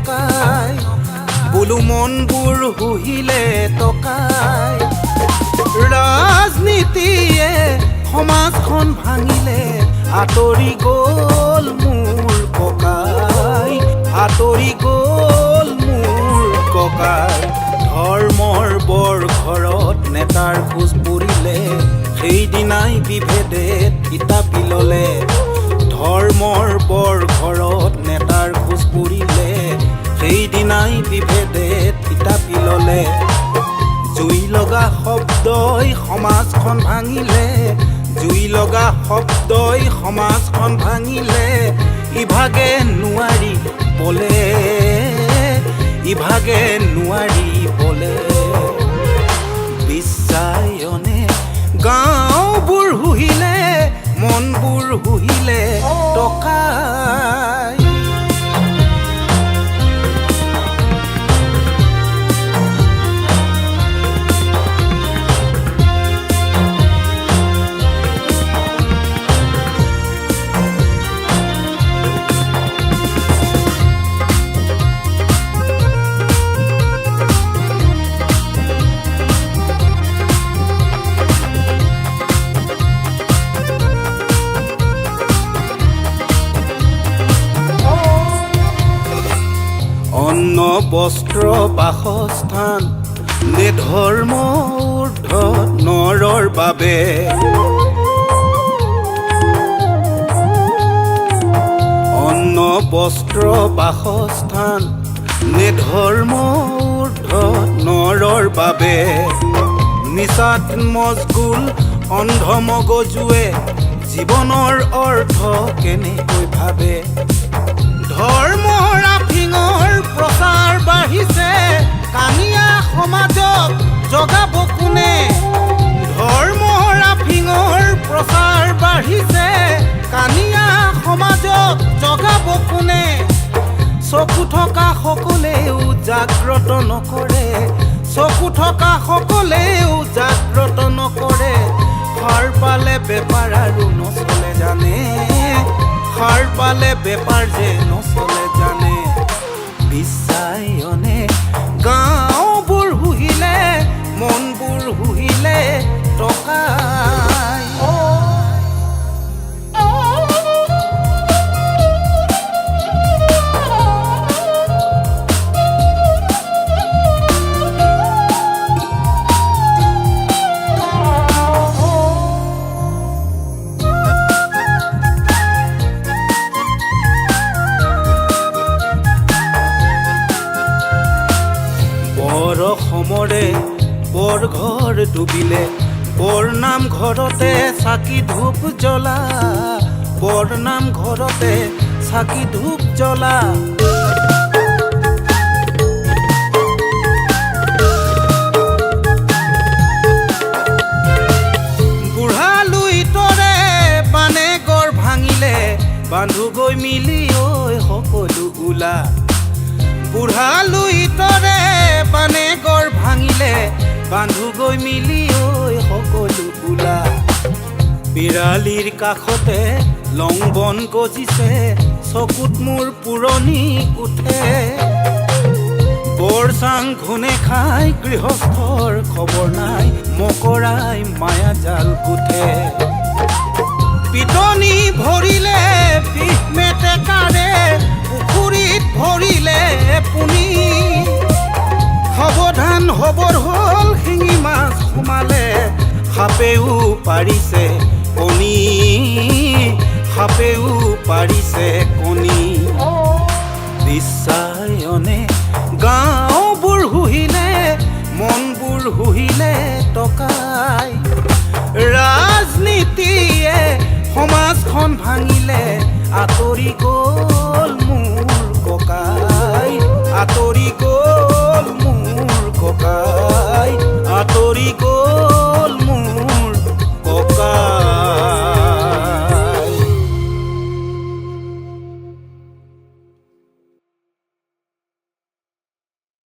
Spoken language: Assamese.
টকাই বোলো মনবোৰ হুহিলে টকাই ৰাজনীতিয়ে সমাজখন ভাঙিলে আঁতৰি গ'ল মোৰ ককাই আঁতৰি গ'ল মোৰ ককাই ধৰ্মৰ বৰ ঘৰত নেতাৰ খোজ পৰিলে সেইদিনাই বিভেদে থিতাপি ল'লে ধৰ্মৰ বৰ ঘৰত নেতাৰ খোজ পৰিলে সেইদিনাই বিভেদে থিতাপি ল'লে জুই লগা শব্দই সমাজখন ভাঙিলে জুই লগা শব্দই সমাজখন ভাঙিলে ইভাগে নোৱাৰি বলে ইভাগে নোৱাৰি বলে বিশ্বায়নে গাঁওবোৰ হুহিলে মনবোৰ হুহিলে টকাই অন্ন বস্ত্ৰ বাসস্থান নিধৰ্ম ঊৰ্ধ নৰৰ বাবে অন্ন বস্ত্ৰ বাসস্থান নিধৰ্ম ঊৰ্ধ নৰৰ বাবে নিচাত মজগুল অন্ধ মগজুৱে জীৱনৰ অৰ্থ কেনেকৈ ভাবে ধৰ্মৰ আফিঙৰ প্ৰচাৰ বাঢ়িছে কানিয়া সমাজক জগাব কোনে ধৰ্মৰ আফিঙৰ প্ৰচাৰ বাঢ়িছে কানিয়া সমাজক জগাব কোনে চকু থকা সকলেও জাগ্ৰত নকৰে চকু থকা সকলেও জাগ্ৰত নকৰে সাৰ পালে বেপাৰ আৰু নচলে জানে সাৰ পালে বেপাৰ যে নচলে জানে বিশ্বায়নে গাঁওবোৰ হুহিলে মনবোৰ হুহিলে টকাই সমৰে বৰ ঘৰ ডুবিলে বৰ নাম ঘৰতে চাকি ধূপ জ্বলা বৰ নাম ঘৰতে চাকি ধূপ জ্বলা বুঢ়ালো ইটৰে বানে গড় ভাঙিলে বান্ধু গৈ মিলি ঐ সকলো ওলা বুঢ়ালো ইটৰে বানে গড় ভাঙিলে বান্ধু গৈ মিলি ঐ সকলো ওলা বিৰালিৰ কাষতে লং বন গজিছে চকুত মোৰ পুৰণি উঠে বৰ চাং ঘোনে খাই গৃহস্থৰ খবৰ নাই মকৰাই মায়া জাল গুঠে পিটনি ভৰিলে বিষ মেটেকাৰে পুখুৰীত ভৰিলে পুনি সাৱধান হবৰ হ'ল শিঙি মাছ সোমালে সাপেও পাৰিছে কণী সাপেও পাৰিছে কণী বিশ্বায়নে গাঁওবোৰ হুহিলে মনবোৰ হুহিলে টকাই ৰাজনীতিয়ে সমাজখন ভাঙিলে আঁতৰি গ'ল মোৰ ককাই আঁতৰি গ'ল